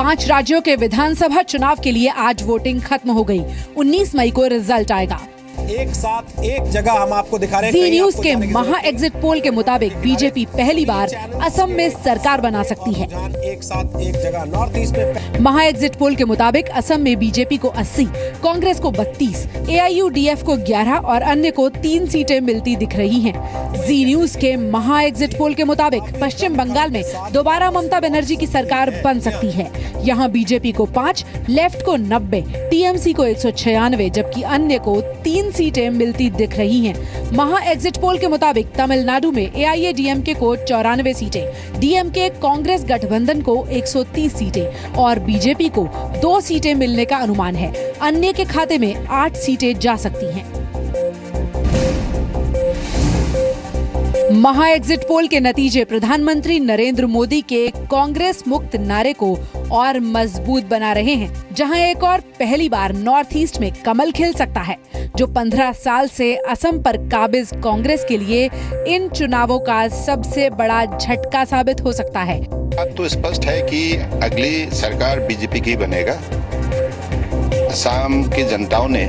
5 राज्यों के विधानसभा चुनाव के लिए आज वोटिंग खत्म हो गई। 19 मई को रिजल्ट आएगा। एक साथ एक जगह हम आपको दिखा रहे हैं। जी न्यूज के महा एग्जिट पोल के मुताबिक बीजेपी पहली बार असम में सरकार बना सकती है। एक साथ एक जगह नॉर्थ ईस्ट में महा एग्जिट पोल के मुताबिक असम में बीजेपी को 80, कांग्रेस को 32, AIUDF को 11 और अन्य को 3 सीटें मिलती दिख रही हैं। जी न्यूज के महा एग्जिट पोल के मुताबिक पश्चिम बंगाल में दोबारा ममता बनर्जी की सरकार बन सकती है। यहाँ बीजेपी को 5, लेफ्ट को 90, TMC को 196 जबकि अन्य को 3 सीटें मिलती दिख रही हैं। महा एग्जिट पोल के मुताबिक तमिलनाडु में AIADMK को 94 सीटें, DMK कांग्रेस गठबंधन को 130 सीटें और बीजेपी को 2 सीटें मिलने का अनुमान है। अन्य के खाते में 8 सीटें जा सकती हैं। महा एग्जिट पोल के नतीजे प्रधानमंत्री नरेंद्र मोदी के कांग्रेस मुक्त नारे को और मजबूत बना रहे हैं, जहां एक और पहली बार नॉर्थ ईस्ट में कमल खिल सकता है, जो 15 साल से असम पर काबिज कांग्रेस के लिए इन चुनावों का सबसे बड़ा झटका साबित हो सकता है। बात तो स्पष्ट है कि अगली सरकार बीजेपी की बनेगा। असम की जनताओं ने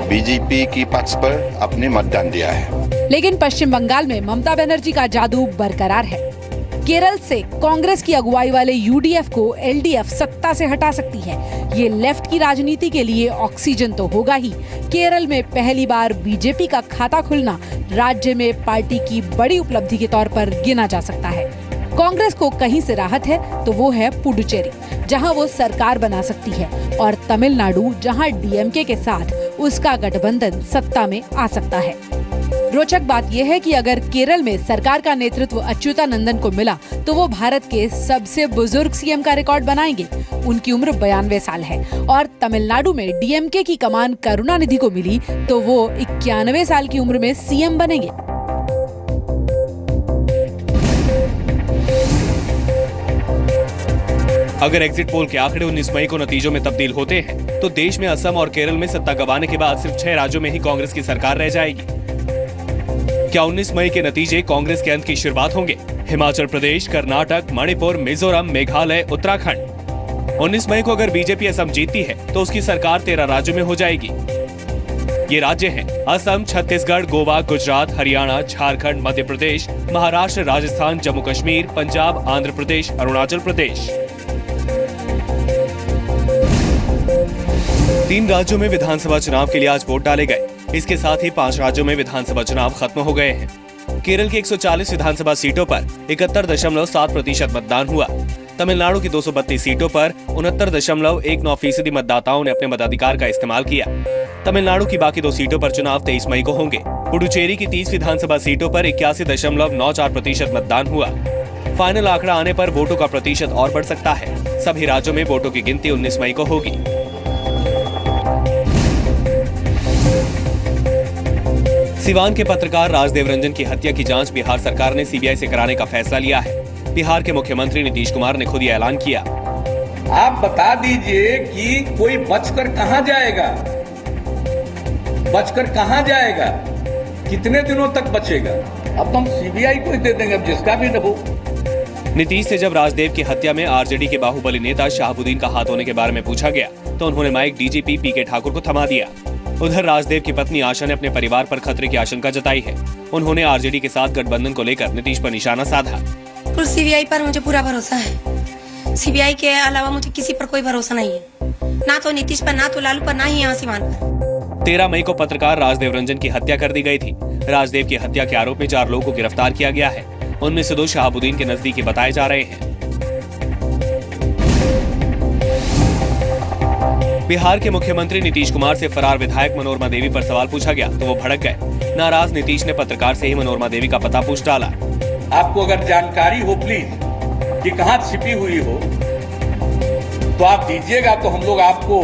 बीजेपी की पक्ष पर अपने मतदान दिया है। लेकिन पश्चिम बंगाल में ममता बनर्जी का जादू बरकरार है। केरल से कांग्रेस की अगुवाई वाले UDF को LDF सत्ता से हटा सकती है। ये लेफ्ट की राजनीति के लिए ऑक्सीजन तो होगा ही। केरल में पहली बार बीजेपी का खाता खुलना राज्य में पार्टी की बड़ी उपलब्धि के तौर पर गिना जा सकता है। कांग्रेस को कहीं से राहत है तो वो है पुडुचेरी, जहां वो सरकार बना सकती है, और तमिलनाडु, जहां DMK के साथ उसका गठबंधन सत्ता में आ सकता है। रोचक बात यह है कि अगर केरल में सरकार का नेतृत्व अच्युतानंदन को मिला तो वो भारत के सबसे बुजुर्ग CM का रिकॉर्ड बनाएंगे। उनकी उम्र 92 साल है। और तमिलनाडु में DMK की कमान करुणानिधि को मिली तो वो 91 साल की उम्र में CM बनेंगे। अगर एग्जिट पोल के आंकड़े 19 मई को नतीजों में तब्दील होते हैं तो देश में असम और केरल में सत्ता गंवाने के बाद सिर्फ 6 राज्यों में ही कांग्रेस की सरकार रह जाएगी। क्या 19 मई के नतीजे कांग्रेस के अंत की शुरुआत होंगे? हिमाचल प्रदेश, कर्नाटक, मणिपुर, मिजोरम, मेघालय, उत्तराखंड। 19 मई को अगर बीजेपी असम जीतती है तो उसकी सरकार 13 राज्यों में हो जाएगी। ये राज्य हैं असम, छत्तीसगढ़, गोवा, गुजरात, हरियाणा, झारखंड, मध्य प्रदेश, महाराष्ट्र, राजस्थान, जम्मू कश्मीर, पंजाब, आंध्र प्रदेश, अरुणाचल प्रदेश। 3 राज्यों में विधानसभा चुनाव के लिए आज वोट डाले गए। इसके साथ ही 5 राज्यों में विधानसभा चुनाव खत्म हो गए हैं। केरल की 140 विधानसभा सीटों पर 71.7% मतदान हुआ। तमिलनाडु की 232 सीटों पर 69.19% मतदाताओं ने अपने मताधिकार का इस्तेमाल किया। तमिलनाडु की बाकी 2 सीटों पर चुनाव 23 मई को होंगे। पुडुचेरी की 30 विधानसभा सीटों पर 81.94% मतदान हुआ। फाइनल आंकड़ा आने पर वोटों का प्रतिशत और बढ़ सकता है। सभी राज्यों में वोटों की गिनती 19 मई को होगी। सिवान के पत्रकार राजदेव रंजन की हत्या की जांच बिहार सरकार ने CBI से कराने का फैसला लिया है। बिहार के मुख्यमंत्री नीतीश कुमार ने खुद ये ऐलान किया। आप बता दीजिए कि कोई बचकर कहां जाएगा, बचकर कहां जाएगा, कितने दिनों तक बचेगा? अब हम CBI को ही दे देंगे, अब जिसका भी हो। नीतीश से जब राजदेव की हत्या में RJD के बाहुबली नेता शाहबुद्दीन का हाथ होने के बारे में पूछा गया तो उन्होंने माइक DGP PK ठाकुर को थमा दिया। उधर राजदेव की पत्नी आशा ने अपने परिवार पर खतरे की आशंका जताई है। उन्होंने RJD के साथ गठबंधन को लेकर नीतीश पर निशाना साधा। CBI पर मुझे पूरा भरोसा है। CBI के अलावा मुझे किसी पर कोई भरोसा नहीं है, ना तो नीतीश पर, ना तो लालू पर, ना ही यहाँ सिवान पर। 13 मई को पत्रकार राजदेव रंजन की हत्या कर दी गई थी। राजदेव की हत्या के आरोप में 4 लोगों को गिरफ्तार किया गया है। उनमें से 2 शाहबुद्दीन के नजदीकी बताए जा रहे हैं। बिहार के मुख्यमंत्री नीतीश कुमार से फरार विधायक मनोरमा देवी पर सवाल पूछा गया तो वो भड़क गए। नाराज नीतीश ने पत्रकार से ही मनोरमा देवी का पता पूछ डाला। आपको अगर जानकारी हो प्लीज कि कहां छिपी हुई हो तो आप दीजिएगा, तो हम लोग आपको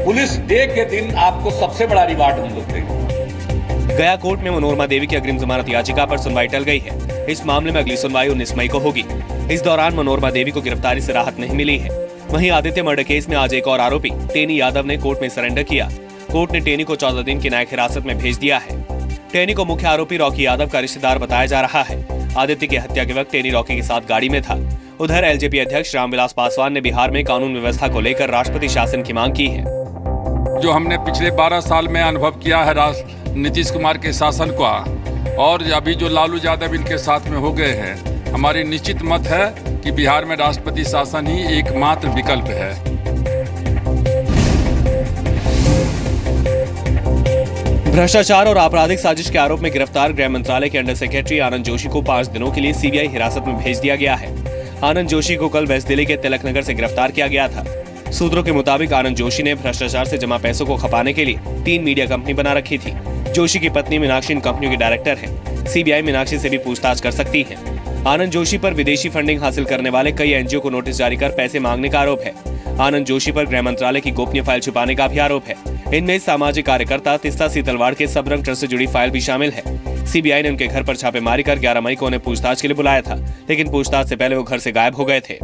पुलिस डे के दिन आपको सबसे बड़ा रिवार्ड हम लोग देंगे। गया कोर्ट में मनोरमा देवी की अग्रिम जमानत याचिका पर सुनवाई टल गई है। इस मामले में अगली सुनवाई 19 मई को होगी। इस दौरान मनोरमा देवी को गिरफ्तारी से राहत नहीं मिली है। वहीं आदित्य मर्डर केस में आज एक और आरोपी टेनी यादव ने कोर्ट में सरेंडर किया। कोर्ट ने टेनी को 14 दिन की न्यायिक हिरासत में भेज दिया है। टेनी को मुख्य आरोपी रॉकी यादव का रिश्तेदार बताया जा रहा है। आदित्य की हत्या के वक्त टेनी रॉकी के साथ गाड़ी में था। उधर एलजेपी अध्यक्ष रामविलास पासवान ने बिहार में कानून व्यवस्था को लेकर राष्ट्रपति शासन की मांग की है। जो हमने पिछले 12 साल में अनुभव किया है नीतीश कुमार के शासन का, और अभी जो लालू यादव इनके साथ में हो गए हैं, हमारी निश्चित मत है कि बिहार में राष्ट्रपति शासन ही एकमात्र विकल्प है। भ्रष्टाचार और आपराधिक साजिश के आरोप में गिरफ्तार गृह मंत्रालय के अंडर सेक्रेटरी आनंद जोशी को 5 दिनों के लिए सीबीआई हिरासत में भेज दिया गया है। आनंद जोशी को कल वेस्ट दिल्ली के तिलक नगर से गिरफ्तार किया गया था। सूत्रों के मुताबिक आनंद जोशी ने भ्रष्टाचार से जमा पैसों को खपाने के लिए 3 मीडिया कंपनी बना रखी थी। जोशी की पत्नी मीनाक्षी इन कंपनियों की डायरेक्टर है। सीबीआई मीनाक्षी से भी पूछताछ कर सकती है। आनंद जोशी पर विदेशी फंडिंग हासिल करने वाले कई एनजीओ को नोटिस जारी कर पैसे मांगने का आरोप है। आनंद जोशी पर गृह मंत्रालय की गोपनीय फाइल छुपाने का भी आरोप है। इनमें सामाजिक कार्यकर्ता तिस्ता सीतलवाड़ के सबरंग ट्रस्ट से जुड़ी फाइल भी शामिल है। सीबीआई ने उनके घर पर छापेमारी कर 11 मई को उन्हें पूछताछ के लिए बुलाया था, लेकिन पूछताछ से पहले वो घर से गायब हो गए थे।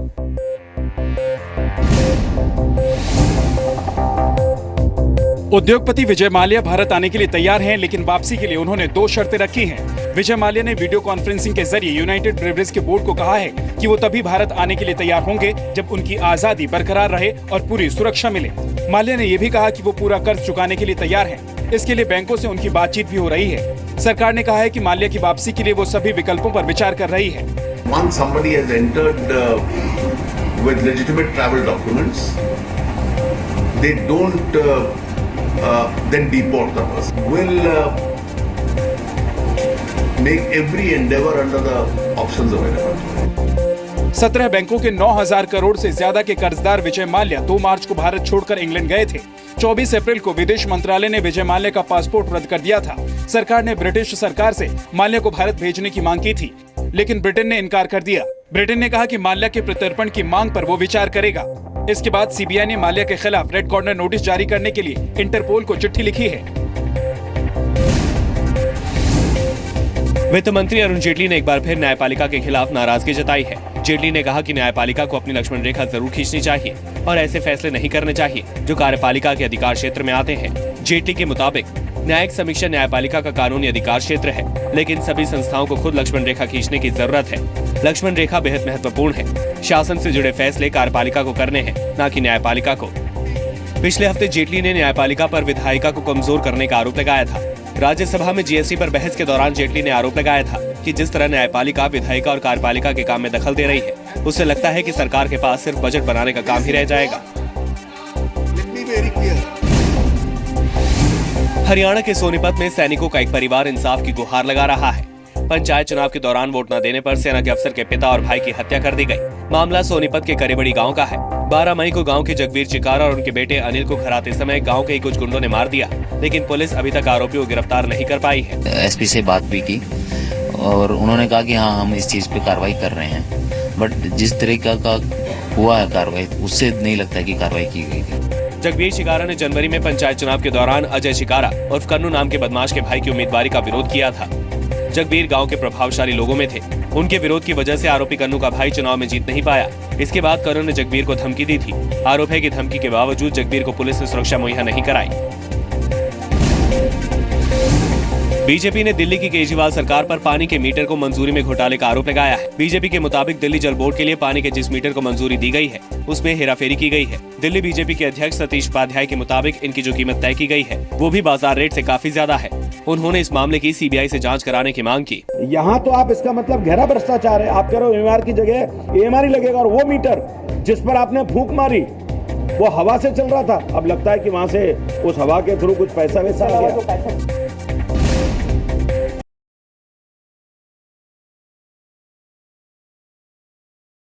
उद्योगपति विजय माल्या भारत आने के लिए तैयार हैं, लेकिन वापसी के लिए उन्होंने 2 शर्तें रखी हैं। विजय माल्या ने वीडियो कॉन्फ्रेंसिंग के जरिए यूनाइटेड ब्रेवरीज के बोर्ड को कहा है कि वो तभी भारत आने के लिए तैयार होंगे जब उनकी आजादी बरकरार रहे और पूरी सुरक्षा मिले। माल्या ने यह भी कहा कि वो पूरा कर्ज चुकाने के लिए तैयार हैं। इसके लिए बैंकों से उनकी बातचीत भी हो रही है। सरकार ने कहा है कि माल्या की वापसी के लिए वो सभी विकल्पों पर विचार कर रही है। Once somebody has entered with legitimate travel documents, they don't then deport the person. We'll make every endeavor under the options available. 17 बैंकों के 9,000 करोड़ से ज्यादा के कर्जदार विजय माल्या 2 मार्च को भारत छोड़कर इंग्लैंड गए थे। 24 अप्रैल को विदेश मंत्रालय ने विजय माल्या का पासपोर्ट रद्द कर दिया था। सरकार ने ब्रिटिश सरकार से माल्या को भारत भेजने की मांग की थी, लेकिन ब्रिटेन ने इनकार कर दिया। ब्रिटेन ने कहा कि माल्या के प्रत्यर्पण की मांग पर वो विचार करेगा। इसके बाद सीबीआई ने माल्या के खिलाफ रेड कॉर्नर नोटिस जारी करने के लिए इंटरपोल को चिट्ठी लिखी है। वित्त मंत्री अरुण जेटली ने एक बार फिर न्यायपालिका के खिलाफ नाराजगी जताई है। जेटली ने कहा कि न्यायपालिका को अपनी लक्ष्मण रेखा जरूर खींचनी चाहिए और ऐसे फैसले नहीं करने चाहिए जो कार्यपालिका के अधिकार क्षेत्र में आते हैं। जेटली के मुताबिक न्यायिक समीक्षा न्यायपालिका का कानूनी अधिकार क्षेत्र है, लेकिन सभी संस्थाओं को खुद लक्ष्मण रेखा खींचने की जरूरत है। लक्ष्मण रेखा बेहद महत्वपूर्ण है। शासन से जुड़े फैसले कार्यपालिका को करने हैं, न कि न्यायपालिका को। पिछले हफ्ते जेटली ने न्यायपालिका पर विधायिका को कमजोर करने का आरोप लगाया था। राज्यसभा में जीएसटी पर बहस के दौरान जेटली ने आरोप लगाया था कि जिस तरह न्यायपालिका विधायिका और कार्यपालिका के काम में दखल दे रही है, उससे लगता है कि सरकार के पास सिर्फ बजट बनाने का काम ही रह जाएगा। हरियाणा के सोनीपत में सैनिकों का एक परिवार इंसाफ की गुहार लगा रहा है। पंचायत चुनाव के दौरान वोट न देने पर सेना के अफसर के पिता और भाई की हत्या कर दी गई। मामला सोनीपत के करीबड़ी गांव का है। 12 मई को गांव के जगबीर चिकारा और उनके बेटे अनिल को घर आते समय गांव के कुछ गुंडों ने मार दिया, लेकिन पुलिस अभी तक आरोपियों को गिरफ्तार नहीं कर पाई है। एसपी से बात भी की और उन्होंने कहा कि हाँ, हम इस चीज पे कार्रवाई कर रहे हैं, बट जिस तरीका का हुआ है कार्रवाई, उससे नहीं लगता है कि कार्रवाई की गई थी। जगबीर शिकारा ने जनवरी में पंचायत चुनाव के दौरान अजय शिकारा और कन्नू नाम के बदमाश के भाई की उम्मीदवारी का विरोध किया था। जगबीर गांव के प्रभावशाली लोगों में थे। उनके विरोध की वजह से आरोपी कन्नू का भाई चुनाव में जीत नहीं पाया। इसके बाद कन्नू ने जगबीर को धमकी दी थी। आरोप है कि धमकी के बावजूद जगबीर को पुलिस ने सुरक्षा मुहैया नहीं कराई। बीजेपी ने दिल्ली की केजरीवाल सरकार पर पानी के मीटर को मंजूरी में घोटाले का आरोप लगाया है। बीजेपी के मुताबिक दिल्ली जल बोर्ड के लिए पानी के जिस मीटर को मंजूरी दी गई है, उसमें हेराफेरी की गई है। दिल्ली बीजेपी के अध्यक्ष सतीश उपाध्याय के मुताबिक इनकी जो कीमत तय की गई है, वो भी बाजार रेट से काफी ज्यादा है। उन्होंने इस मामले की सीबीआई से जांच कराने की मांग की। यहाँ तो आप इसका मतलब गहरा भ्रष्टाचार है। आप कह रहे हो एमआर की जगह एएमआर ही लगेगा, और वो मीटर जिस पर आपने फूंक मारी वो हवा से चल रहा था। अब लगता है कि वहाँ से उस हवा के थ्रू कुछ पैसा वैसा आ गया।